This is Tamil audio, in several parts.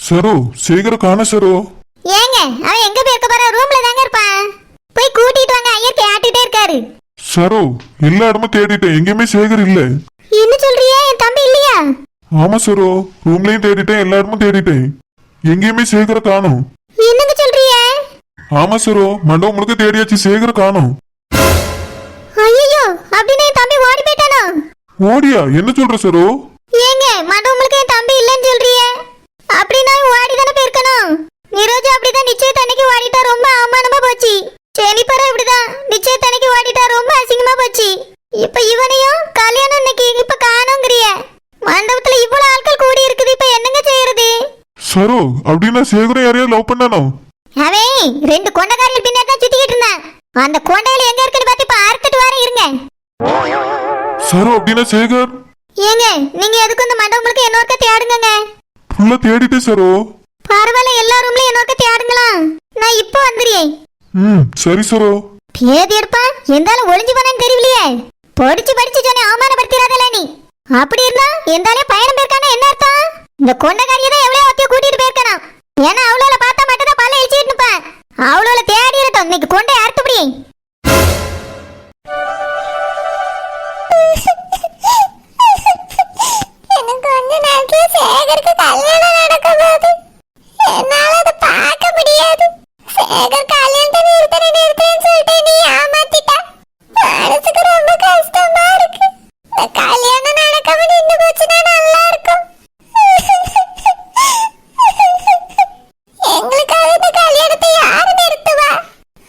சரோ, சேகர காண சரோ. ஏங்க அவன் எங்க போயிருக்க போற? ரூம்ல தாங்க இருப்பான். போய் கூட்டிட்டு வாங்க, ஐயர் கேட்டுட்டே இருக்காரு. சரோ, எல்லா இடமும் தேடிட்டேன், எங்கேயுமே சேகர் இல்ல. என்ன சொல்றியே? என் தம்பி இல்லையா? ஆமா சரோ, ரூம்லயும் தேடிட்டேன், எல்லா இடமும் தேடிட்டேன், எங்கேயுமே சேகர காணோம். என்னங்க சொல்றியே? ஆமா சரோ, மண்டபம் முழுக்க தேடியாச்சு, சேகர காணோம். ஐயோ, அப்படின்னா என் தம்பி ஓடி போயிட்டானோ? ஓடியா? என்ன சொல்ற சரோ? ஏங்க மண்டபம் முழுக்க என் தம்பி இல்லைன்னு சொல்றியே? அப்படின்னா ஓடி தானே போயிருக்கணும். நிரோஜா அப்படிதான் நிச்சயத்தன்னைக்கு ஓடிட்டா, ரொம்ப அவமானமா போச்சு. செனிப்பரா இப்படிதான் நிச்சயத்தன்னைக்கு ஓடிட்டா, ரொம்ப அசிங்கமா போச்சு. இப்ப இவனையும் கல்யாணம் இன்னைக்கு இப்ப காணோங்கிறிய. மண்டபத்துல இவ்வளவு ஆட்கள் கூடி இருக்குது, இப்ப என்னங்க செய்யறது? சரோ, அப்படின்னா சேகரம் யாரையா லவ் பண்ணானோ? அவன் ரெண்டு கொண்டக்காரிகள் பின்னாடி தான் சுத்திக்கிட்டு இருந்தான். அந்த கொண்டையில எங்க இருக்குன்னு பார்த்து இப்ப அறுத்துட்டு வர இருங்க. சரோ, அப்படின்னா சேகர். ஏங்க நீங்க எதுக்கு இந்த மண்டபம் முழுக்க என்னோர்க்க தேடுங்க. ஃபுல்லா தேடிட்டே சரோ. பரவாயில்ல, எல்லா ரூம்லயும் என்னோர்க்க தேடுங்களா. நான் இப்ப வந்துடுறேன். சரி சரோ. பேதி எடுப்பா, எந்தாலும் ஒளிஞ்சு போனேன்னு தெரியலையே. படிச்சு சொன்ன அவமானப்படுத்திடாதல நீ. அப்படி இருந்தா எந்தாலே பயணம் போயிருக்கானா என்ன அர்த்தம்? இந்த கொண்டக்காரியை தான் எவ்வளவு ஒத்திய கூட்டிட்டு போயிருக்கணும். ஏன்னா அவ்வளோல பார்த்தா மட்டும் தான் பல்ல இழிச்சிட்டு இருப்பேன். அவ்வளோல தேடி இருக்கட்டும், இன்னைக்கு கொண்டை அறுத்துப்படி. எனக்கு கொஞ்ச நேரத்துல சேகருக்கு கல்யாணம் நடக்க போகுது. என்னால அதை பார்க்க முடியாது. சேகர் கல்யாணத்தை நிறுத்தேன்னு சொல்லிட்டு நீ ஏமாத்திட்டா. மனசுக்கு ரொம்ப கஷ்டமா இருக்கு. இந்த கல்யாணம் நடக்காம நின்று போச்சுன்னா நல்லா இருக்கும். எங்களுக்காக இந்த கல்யாணத்தை யாரு நிறுத்துவா?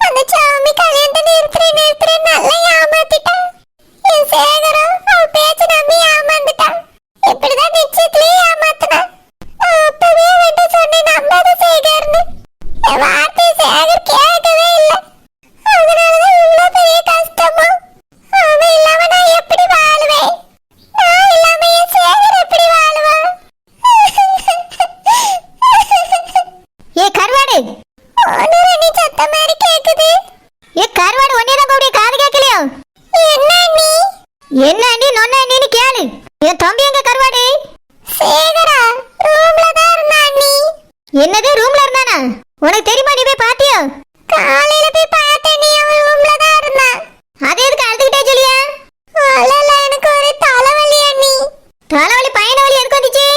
அந்த சாமி கல்யாணத்தை நிறுத்துறேன் நல்லா ஏமாத்திட்டா. என் சேகரம் அவ பேச்ச நம்பி ஏமாந்துட்டா. எப்படிதான் நிச்சயத்திலேயே ஏமாத்தினா. அப்பவே வந்து சொன்னேன் நம்பாத சேகர்னு. என் வார்த்தை சேகர் கேட்கவே இல்லை. அதனாலதான் இவ்வளவு பெரிய கஷ்டமா. அவன் இல்லாம நான் எப்படி வாழுவேன்? நான் இல்லாம என் சேகர் எப்படி வாழுவான்? ஏ கருவாடு, ஒன்னு ரெண்டு சத்த மாதிரி கேக்குது. ஏ கருவாடு, ஒன்னேதான் கூடிய காது கேட்கலையோ? என்ன அண்ணி நொன்ன அண்ணின்னு கேளு. என் தம்பி எங்க கருவாடு? சேகரா ரூம்ல தான் இருந்தா அண்ணி. என்னது ரூம்ல இருந்தானா? உனக்கு தெரியுமா? நீ போய் பாத்தியோ? காலையில போய் பார்த்தேன், நீ அவன் ரூம்ல தான் இருந்தா. அது எதுக்கு அழுதுகிட்டே சொல்லியா? அல்ல, எனக்கு ஒரு தலைவலி அண்ணி. தலைவலி பயண வலி எதுக்கு வந்துச்சு?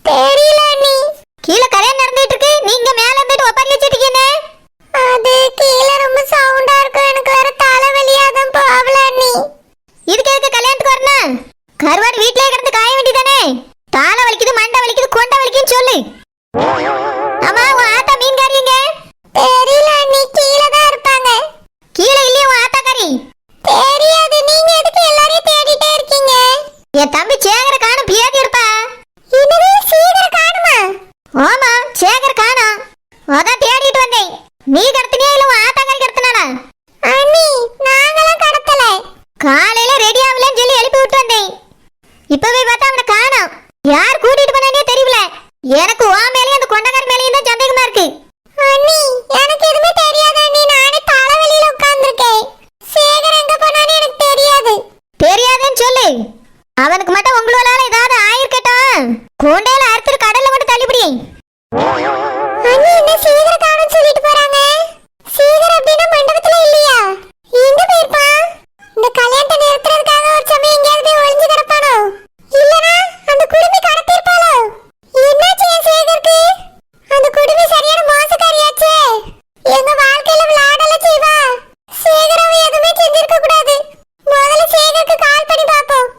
தெரியல அண்ணி. கீழே கல்யாணம் நடந்துட்டு இருக்கு, நீங்க மேல இருந்துட்டு ஒப்பாரி வச்சிட்டு இருக்கீங்க. அது கீழே ரொம்ப சவுண்டா இருக்கு, எனக்கு வேற தலைவலியா தான் போகல அண்ணி. இதுக்கு எதுக்கு கல்யாணத்துக்கு வரணும்? கருவாடு வீட்லயே கிடந்து காய வேண்டியதானே? தாளை வலிக்குது, மண்டை வலிக்குது, கொண்டை வலிக்குன்னு சொல்லு. ஆமா, உன் ஆத்தா மீன்காரிங்க? தெரியல அண்ணி, கீழே தான் இருப்பாங்க. கீழே இல்லையா உன் ஆத்தாக்காரி? தெரியாது. நீங்க எதுக்கு எல்லாரையும் தேடிட்டே இருக்கீங்க? என் தம்பி சேகர காணும், பேதி இருப்பா. என்னது சேகர காணுமா? ஆமா, சேகர் காணும். அதான் தேடிட்டு வந்தேன். நீ கடத்தினியா இல்ல உன் ஆத்தாக்காரி கடத்தினானா? அண்ணி, நாங்களாம் கடத்தல. காலையில ரெடி ஆகலன்னு சொல்லி எழுப்பி விட்டு வந்தேன். இப்பவே பார்த்தா அவனை காணோம். யார் கூட்டிட்டு போனானே தெரியல. எனக்கு உன் மேலேயும் அந்த கொண்டக்கார மேலேயும் தான் சந்தேகமா இருக்கு. அண்ணி, எனக்கு எதுவுமே தெரியாது அண்ணி. நானே தலைவலியில உட்கார்ந்திருக்கேன். சேகர் எங்க போனானே எனக்கு தெரியாது. தெரியாதுன்னு சொல்லு. அவனுக்கு மட்டும் உங்களால ஏதாவது ஆயிருக்கட்டும். கொண்டையில அறுத்துட்டு கடல்ல மட்டும் தள்ளிப்படி. அண்ணி, என்ன சேகர் காணோம்னு சொல்லிட்டு போறாங்க? சேகர் அப்படின்னா மண்டபத்துல இல்லையா? எங்க போயிருப்பான்? இந்த கல்யாணத்தை நிறுத்துறதுக்காக ஒரு சமயம் எங்கேயாவது போய் ஒளிஞ்சு கிடப்பானோ? இல்லனா அந்த குடுமி கடத்திருப்பாளோ? என்னாச்சு என் சேகருக்கு? அந்த குடுமி சரியான மோசக்காரியாச்சே. எங்க வாழ்க்கையில விளையாடல செய்வா. சேகரவை எதுவுமே செஞ்சிருக்க கூடாது. முதல்ல சேகருக்கு கால் பண்ணி பாப்போம்.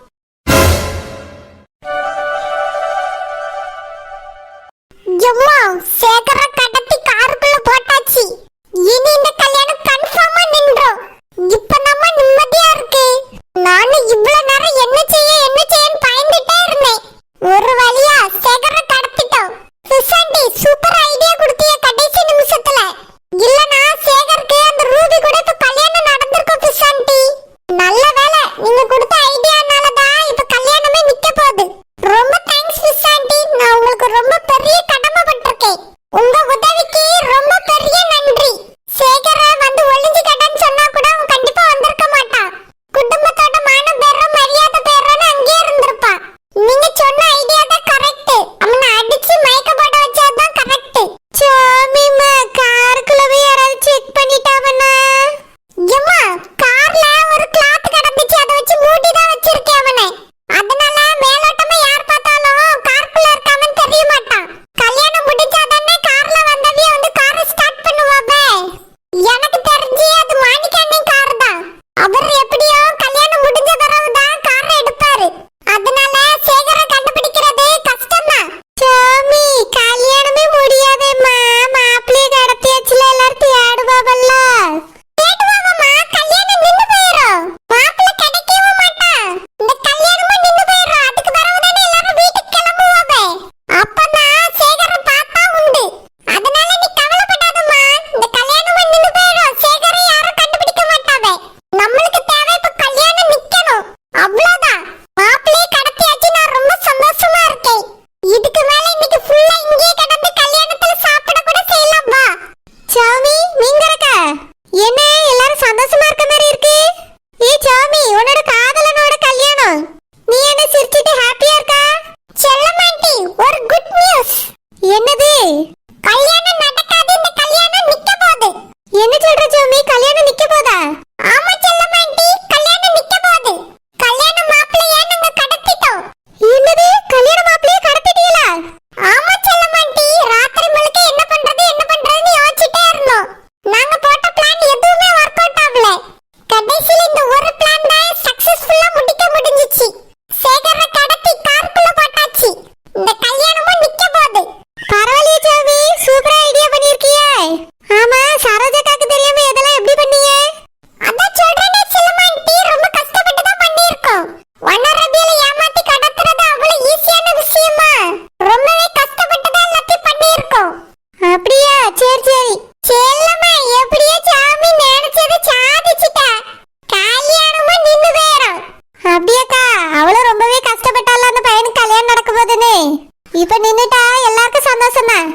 முடியாதுன்னு இப்ப நின்னுட்டா எல்லாருக்கும் சந்தோஷம் தான்.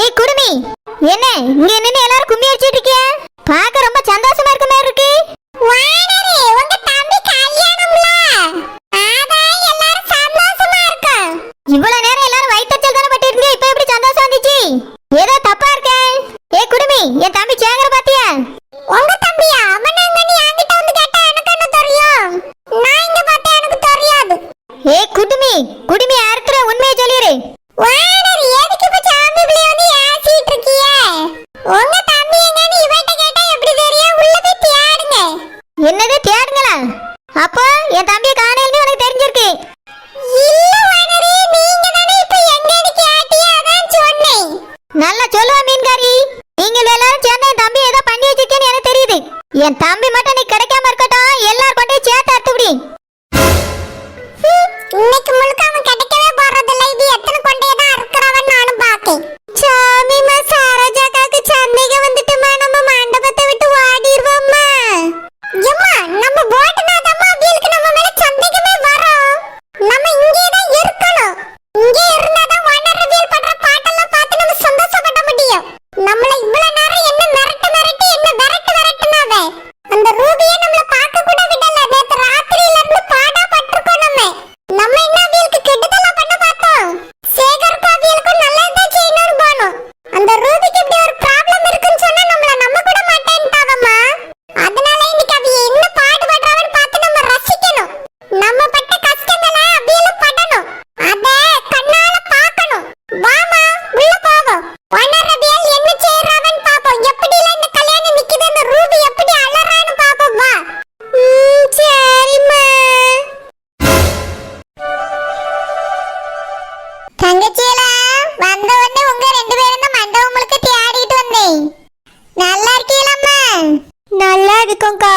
ஏய் குடுமி, என்ன இங்க நின்னு எல்லாரும் கும்மி அடிச்சிட்டு இருக்கியா? பார்க்க ரொம்ப சந்தோஷமா இருக்க மாதிரி இருக்கு. வானரே, உங்க தம்பி கல்யாணம்ல, அதான் எல்லாரும் சந்தோஷமா இருக்கோம். இவ்வளவு நேரம் எல்லாரும் வயித்தச்சல் தான பட்டு இருக்கீங்க, இப்ப எப்படி சந்தோஷம் வந்துச்சு? ஏதோ தப்பா இருக்கே. ஏய் குடுமி, என் தம்பி சேகர பாத்தியா? உங்க தம்பியா? அவன் அங்க நீ என்கிட்ட வந்து கேட்டா எனக்கு என்ன தெரியும்? நான் இங்க பார்த்தா எனக்கு தெரியாது. ஏய் குடுமி, குடுமி அறுக்குற உண்மையை சொல்லிரு. வானரே, எதுக்கு இப்ப சாமி பிள்ளை வந்து ஏசிட்டு இருக்கியே? உங்க தம்பி எங்கன்னு இவன்ட்ட கேட்டா எப்படி தெரியும்? உள்ள போய் தேடுங்க. என்னது தேடுங்களா? அப்போ என் தம்பியை காணலன்னு உனக்கு தெரிஞ்சிருக்கு. இல்ல வானரே, நீங்க தானே இப்ப எங்கன்னு கேட்டியா, அதான் சொன்னேன். நல்லா சொல்லுவா மீன்காரி. நீங்க எல்லாரும் சேர்ந்து என் தம்பி ஏதோ பண்ணி வச்சிருக்கேன்னு எனக்கு தெரியுது. என் தம்பி மட்டும் நீ கிடைக்காம இருக்கட்டும், எல்லாரும் கொண்டே சேர்த்து அறுத்துவிடி. இன்னைக்கு முழுக்க அவன் கிடைக்கவே போறதில்ல. இது எத்தனை கொண்டே தான் அறுக்கிறவன் நானும் பாக்கேன். சாமிமா, சரோஜாக்காக்கு சந்தேகம் வந்துட்டுமா, நம்ம மண்டபத்தை விட்டு ஓடிடுவோம்மா. ஏம்மா, நம்ம போட்டுனாதாம்மா அவங்களுக்கு நம்ம மேல சந்தேகமே வரும். நம்ம இங்கே தான் இருக்கணும். இங்கே இருந்தாதான் வானரவியல் பண்ற பாட்டெல்லாம் பார்த்து நம்ம சந்தோஷப்பட முடியும். நம்மள இவ்வளவு நேரம் என்ன மிரட்டு மிரட்டி என்ன விரட்டுனாவே அந்த ரூபியை நம்மள பார்க்க கூட விடல. நேத்து ராத்திரியில இருந்து பாடா பட்டிருக்கோம். நம்ம என்ன அவங்களுக்கு கெடுதலா பண்ண பார்த்தோம்? சேகருக்கு அவங்களுக்கு நல்லதுதான் செய்யணும்னு போனோம். அந்த ரூபிக்கு இப்படி ஒரு ப்ராப்ளம் இருக்குன்னு சொன்னா நம்மள நம்ப கூட மாட்டேன்ட்டாவம்மா. அதனால இன்னைக்கு அவ என்ன பாடுபடுறான்னு பார்த்து நம்ம ரசிக்கணும். நம்ம பட்ட கஷ்டங்களை அவங்கள படணும். அத கண்ணால பார்க்கணும். வாமா, உள்ள போவோம். வனரவியல் என்ன செய்யறாவன்னு பாப்போம். எப்படி இல்ல இந்த கல்யாணம் நிக்குது, அந்த ரூபி எப்படி அலறான்னு பாப்போம். வா. சரிம்மா. தங்கச்சியில வந்த உடனே உங்க ரெண்டு பேரும் தான் மண்டபம் முழுக்க தேடிட்டு வந்தேன். நல்லா இருக்கீங்களா? நல்லா இருக்கோம்க்கா.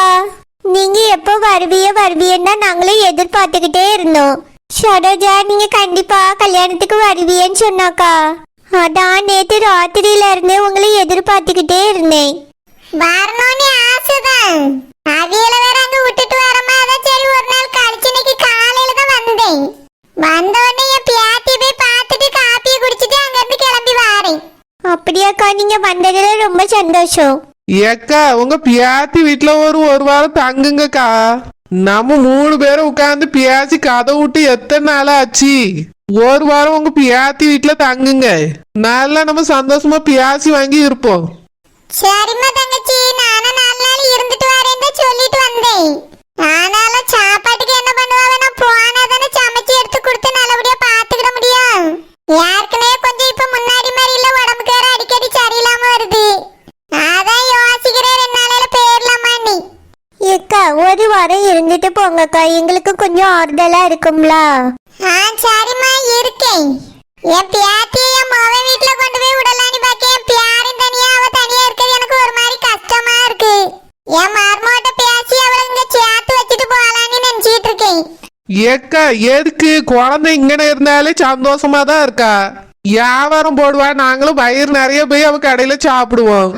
நீங்க எப்போ வருவியன்னா நாங்களும் எதிர்பார்த்துக்கிட்டே இருந்தோம். சரோஜா, நீங்க கண்டிப்பா கல்யாணத்துக்கு வருவியன்னு சொன்னாக்கா. அதான் நேத்து ராத்திரியில இருந்து உங்களை எதிர்பார்த்துக்கிட்டே இருந்தேன். வரணும்னு ஆசைதான். அவியல வேற அங்க விட்டுட்டு வரமா, அதான் சரி ஒரு நாள் கழிச்சு இன்னைக்கு காலையில தான் வந்தேன். வந்த உடனே என் பியாத்தி போய் பார்த்துட்டு காப்பியை குடிச்சிட்டு அங்க இருந்து கிளம்பி வாரேன். அப்படியாக்கா, நீங்க வந்ததுல ரொம்ப சந்தோஷம். ஏக்கா, உங்க பியாத்தி வீட்டுல ஒரு வாரம் தங்குங்கக்கா. நம்ம 3 பேரும் உட்காந்து பியாச்சி கதை விட்டு எத்தனை நாள் ஆச்சு. ஒரு வாரம் உங்க பியாத்தி வீட்டுல தங்குங்க. நல்லா நம்ம சந்தோஷமா பியாச்சி வாங்கி இருப்போம். சரிம்மா தங்கச்சி, நானும் 4 நாள் இருந்துட்டு வரேன்னு சொல்லிட்டு வந்தேன். ஆனாலும் சாப்பாட்டுக்கு என்ன பண்ணுவாங்க? நான் போனாதானே சமைச்சு எடுத்து கொடுத்து நல்லபடியா பாத்துக்கிட முடியும். ஏற்கனவே கொஞ்சம் இப்ப முன்னாடி மாதிரி இல்ல, உடம்புக்கு வேற அடிக்கடி சரியில்லாம வருது. அதான் யோசிக்கிறேன் 2 நாளையில போயிடலாமா நீ. ஏக்கா, ஒரு வாரம் இருந்துட்டு போங்கக்கா, எங்களுக்கு கொஞ்சம் ஆறுதலா இருக்கும்ல. சரிம்மா, இருக்கேன். என் பியாத்தியை என் மகன் வீட்டுல கொண்டு போய் விடலான்னு பாக்கேன். என் பியாரும் தனியா அவ தனியா இருக்கிறது எனக்கு ஒரு மாதிரி கஷ்டமா இருக்கு. என் மருமகிட்ட பேசி அவளை இங்க சேர்த்து வச்சுட்டு போகலான்னு நினைச்சிட்டு இருக்கேன். ஏக்கா, எதுக்கு? குழந்தை இங்கன இருந்தாலே சந்தோஷமா தான் இருக்கா. வியாபாரம் போடுவா, நாங்களும் வயிறு நிறைய போய் அவ கடையில சாப்பிடுவோம்.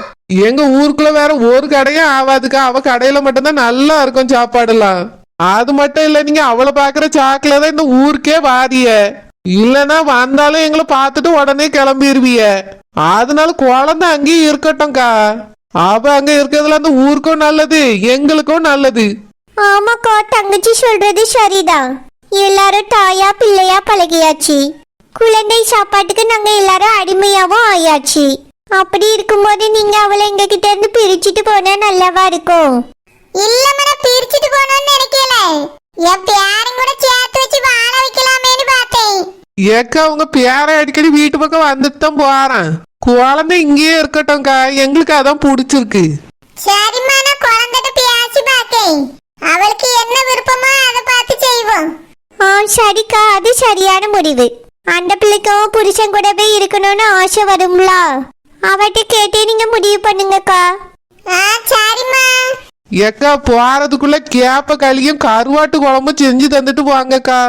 எங்க ஊருக்குள்ள வேற ஒரு கடையும் ஆவாதுக்கா. அவ கடையில மட்டும்தான் நல்லா இருக்கும் சாப்பாடுலாம். அது மட்டும் இல்ல, நீங்க அவளை பாக்குற சாக்குல தான் இந்த ஊருக்கே வாரிய. இல்லனா வந்தாலும் எங்களை பார்த்துட்டு உடனே கிளம்பிடுவிய. அதனால குழந்தை அங்கேயும் இருக்கட்டும்க்கா. அவ அங்க இருக்கிறதுல அந்த ஊருக்கும் நல்லது, எங்களுக்கும் நல்லது. ஆமாக்கா, தங்கச்சி சொல்றது சரிதான். எல்லாரும் தாயா பிள்ளையா பழகியாச்சு. குழந்தை சாப்பாட்டுக்கு நாங்க எல்லாரும் அடிமையாவும் ஆயாச்சு. அப்படி இருக்கும்போது நீங்க அவளை எங்க கிட்ட இருந்து பிரிச்சுட்டு போனா நல்லாவா இருக்கும்? இல்ல மேடம், பிரிச்சுட்டு போகணும்னு நினைக்கல. என் பேரன் கூட சேர்த்து வச்சு வாழ வைக்கலாமேன்னு பார்த்தேன். ஏக்கா, உங்க பேரை அடிக்கடி வீட்டு பக்கம் வந்துட்டு தான் போறேன். குழந்தை இங்கேயே இருக்கட்டும்க்கா, எங்களுக்கு அதான் பிடிச்சிருக்கு. சரிம்மா, நான் குழந்தைகிட்ட பேசி பார்த்தேன். அவளுக்கு என்ன விருப்பமோ அதை பார்த்து செய்வோம். சரிக்கா, அது சரியான முடிவு. அந்த பிள்ளைக்கும் புருஷன் கூட போய் இருக்கணும்னு ஆசை வரும்ல, அவட்ட கேட்டே நீங்க முடிவு பண்ணுங்கக்கா. சரிம்மா. ஏக்கா, போறதுக்குள்ள கேப்ப களியும் கருவாட்டு குழம்பும் செஞ்சு தந்துட்டு போங்கக்கா.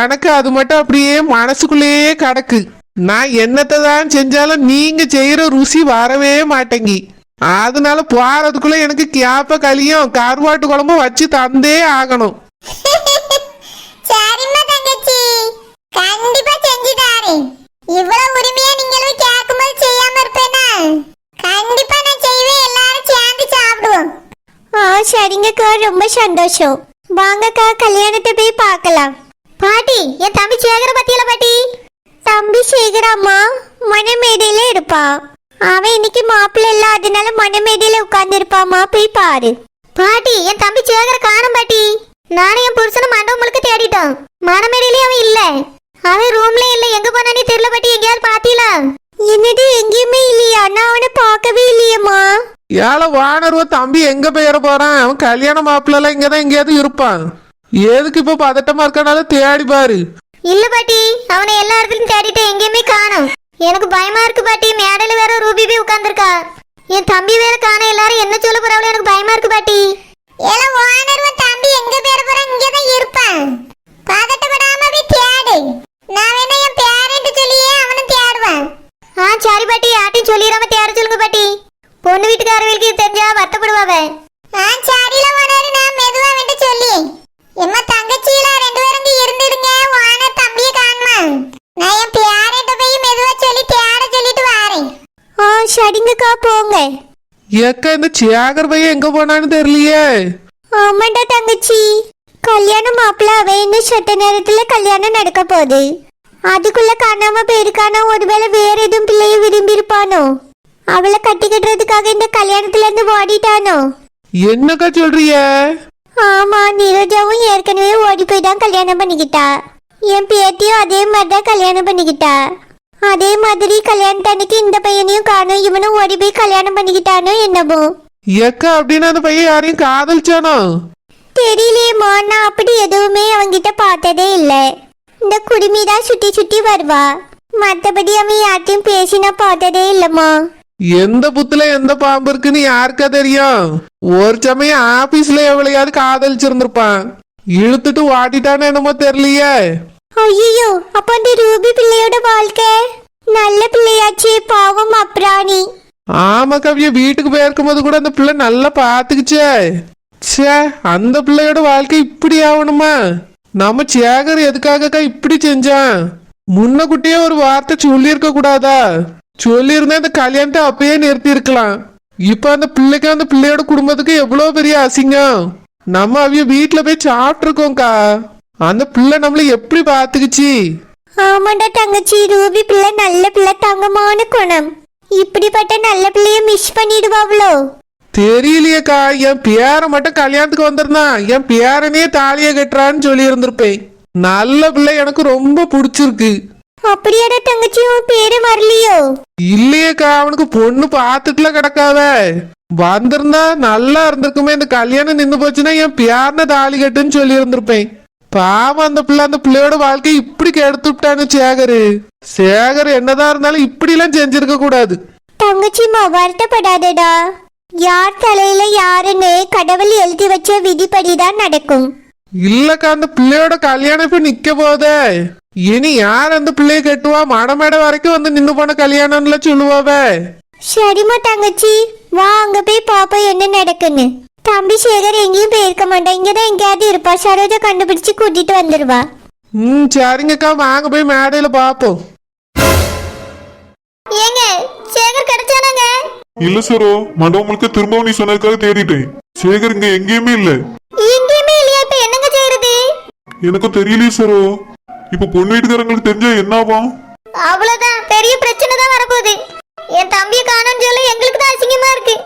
எனக்கு அது மட்டும் அப்படியே மனசுக்குள்ளேயே கிடக்கு. நான் என்னத்தை தான் செஞ்சாலும் நீங்க செய்யற ருசி வரவே மாட்டேங்கி. அதனால போறதுக்குள்ள எனக்கு கேப்ப களியும் கருவாட்டு குழம்பும் வச்சு தந்தே ஆகணும். சரிம்மா தங்கச்சி, கண்டிப்பா செஞ்சு சரிங்கக்கா, ரொம்ப சந்தோஷம். வாங்கக்கா, கல்யாணத்தை போய் பார்க்கலாம். பாட்டி, என் தம்பி சேகர பத்தியில பாட்டி. தம்பி சேகராமா மணமேடையில இருப்பான். அவன் இன்னைக்கு மாப்பிள்ளை இல்ல, அதனால மணமேடையில உட்கார்ந்து இருப்பாமா, போய் பாரு. பாட்டி, என் தம்பி சேகர காணும் பாட்டி. நானும் என் புருஷனும் மண்டபம் முழுக்க தேடிட்டோம். மணமேடையிலே அவன் இல்ல. அவன் ரூம்ல இல்ல, எங்க போனானே தெரியல பாட்டி. எங்கேயாவது பாத்தீங்களா? என்னது, எங்கேயுமே இல்லையா? நான் அவனை பார்க்கவே இல்லையம்மா. ஏழை வானருவ தம்பி எங்க போயிட போறான்? அவன் கல்யாண மாப்பிள்ள இங்கதான் எங்கேயாவது இருப்பான். எதுக்கு இப்ப பதட்டமா இருக்கனால தேடி பாரு. இல்ல பாட்டி, அவனை எல்லா இடத்துலயும் தேடிட்டு எங்கேயுமே காணோம். எனக்கு பயமா இருக்கு பாட்டி. மேடையில வேற ரூபி போய் உட்கார்ந்துருக்கா. என் தம்பி வேற காண. எல்லாரும் என்ன சொல்ல போறாங்களோ, எனக்கு பயமா இருக்கு பாட்டி. எல்லாம் வானருவ தம்பி எங்க போயிட போறான்? இங்கதான் இருப்பான். பதட்டப்படாம போய் தேடு. நான் வேணா என் பேரண்ட் சொல்லியே அவனும் தேடுவான். சரி பாட்டி, யார்ட்டையும் சொல்லிடாம தேட சொல்லுங்க பாட்டி. பொண்ணு வீட்டுக்காரர்களுக்கு தெரிஞ்சா வருத்தப்படுவாவ. சரியில வானரு, நான் மெதுவா வந்து சொல்லி. எம்மா தங்கச்சியில ரெண்டு பேரும் இங்க இருந்துடுங்க. வானர் தம்பியை காணுமா? நான் என் பேரண்ட போய் மெதுவா சொல்லி தேட சொல்லிட்டு வாரேன். சரிங்கக்கா, போங்க. ஏக்கா, இந்த சேகர் பையன் எங்க போனான்னு தெரியலையே. ஆமாண்டா தங்கச்சி, கல்யாணம் மாப்பிள்ள அவன் இன்னும் சட்ட நேரத்துல கல்யாணம் நடக்க போகுது. அதுக்குள்ள காணாம போயிருக்கானோ? ஒருவேளை வேற எதுவும் பிள்ளைய விரும்பி இருப்பானோ? அவளை கட்டிக்கிட்டுறதுக்காக இந்த கல்யாணத்துல இருந்து ஓடிட்டானோ? என்னக்கா சொல்றிய? ஆமா, நீரஜாவும் ஏற்கனவே ஓடி போய் தான் கல்யாணம் பண்ணிக்கிட்டா. என் பேத்தியும் அதே மாதிரிதான் கல்யாணம் பண்ணிக்கிட்டா. அதே மாதிரி கல்யாணத்தன்னைக்கு இந்த பையனையும் காணும். இவனும் ஓடி போய் கல்யாணம் பண்ணிக்கிட்டானோ என்னவோ. ஏக்கா, அப்படின்னு அந்த பையன் யாரையும் காதலிச்சானோ? தெரியலையேம்மா, நான் அப்படி எதுவுமே அவங்கிட்ட பார்த்ததே இல்ல. இந்த குடுமிதான் சுத்தி சுத்தி வருவா. மத்தபடி அவன் யார்ட்டையும் பேசினா பார்த்ததே இல்லம்மா. எந்த புத்துல எந்த பாம்பு இருக்குன்னு யாருக்கா தெரியும்? ஒரு சமயம் ஆபீஸ்ல எவ்வளையாவது காதலிச்சிருந்திருப்பான். இழுத்துட்டு வாட்டிட்டான்னு என்னமோ தெரியலையே. ஐயோ, அப்ப அந்த ரூபி பிள்ளையோட வாழ்க்கை நல்ல பிள்ளையாச்சே, பாவம் அப்ராணி. ஆமா கவிய, வீட்டுக்கு போயிருக்கும் போது கூட அந்த பிள்ளை நல்லா பாத்துக்குச்சே. சே, அந்த பிள்ளையோட வாழ்க்கை இப்படி ஆகணுமா? நம்ம சேகர் எதுக்காகக்கா இப்படி செஞ்சான்? முன்னகுட்டியே ஒரு வார்த்தை சொல்லியிருக்க கூடாதா? சொல்லியிருந்தா இந்த கல்யாணத்தை அப்பயே நிறுத்தி இருக்கலாம். இப்ப அந்த பிள்ளைக்கு அந்த பிள்ளையோட குடும்பத்துக்கு எவ்வளவு பெரிய அசிங்கம். நம்ம அவிய வீட்டுல போய் சாப்பிட்டுருக்கோம்க்கா. அந்த பிள்ளை நம்மள எப்படி பாத்துக்குச்சு? ஆமாண்டா தங்கச்சி, ரூபி பிள்ளை நல்ல பிள்ளை, தங்கமான குணம். இப்படிப்பட்ட நல்ல பிள்ளைய மிஸ் பண்ணிடுவாங்களோ? தெரியலையேக்கா, என் பேரை மட்டும் கல்யாணத்துக்கு வந்திருந்தான். என் பேரனே தாலியை கட்டுறான்னு சொல்லி இருந்திருப்பேன். நல்ல பிள்ளை, எனக்கு ரொம்ப பிடிச்சிருக்கு. அப்படியாடா தங்கச்சி, உன் பேரு வரலையோ? இல்லையேக்கா, அவனுக்கு பொண்ணு பாத்துட்டுல கிடக்காத. வந்திருந்தா நல்லா இருந்திருக்குமே. இந்த கல்யாணம் நின்று போச்சுன்னா என் பேரனை தாலி கட்டுன்னு சொல்லி இருந்திருப்பேன். பாவம் அந்த பிள்ளை, அந்த பிள்ளையோட வாழ்க்கை இப்படி கெடுத்து விட்டானு சேகரு. சேகர் என்னதான் இருந்தாலும் இப்படி எல்லாம் செஞ்சிருக்க கூடாது. தங்கச்சிமா, வருத்தப்படாதடா. யார் தலையில யாருன்னு கடவுள் எழுதி வச்ச விதிப்படிதான் நடக்கும். இல்லக்கா, அந்த பிள்ளையோட கல்யாணம் இப்ப நிக்க போதே. இனி யார் அந்த பிள்ளைய கட்டுவா? மடமேடை வரைக்கும் வந்து நின்னு போன கல்யாணம்ல சொல்லுவாவே. சரிம்மா தங்கச்சி, வா அங்க போய் பாப்போம் என்ன நடக்குன்னு. தம்பி சேகர் எங்கேயும் போயிருக்க மாட்டான், இங்கதான் எங்கேயாவது இருப்பா. சரோஜா கண்டுபிடிச்சு கூட்டிட்டு வந்துருவா. சரிங்கக்கா, வாங்க போய் மேடையில பாப்போம். ஏங்க, சேகர் கிடைச்சானாங்க? இல்ல சரோ, மண்டபம் முழுக்க திரும்பவும் நீ சொன்னதுக்காக தேடிட்டேன். சேகர் இங்க எங்கேயுமே இல்ல. எங்கேயுமே இல்லையா? இப்ப என்னங்க செய்யறது? எனக்கும் தெரியலையே சரோ. இப்ப பொண்ணு வீட்டுக்காரங்களுக்கு தெரிஞ்சா என்ன ஆகும்? அவ்வளவுதான், பெரிய பிரச்சனை தான் வரப்போகுது. என் தம்பியை காணோம்னு சொல்ல எங்களுக்கு தான் அசிங்கமா இருக்கு.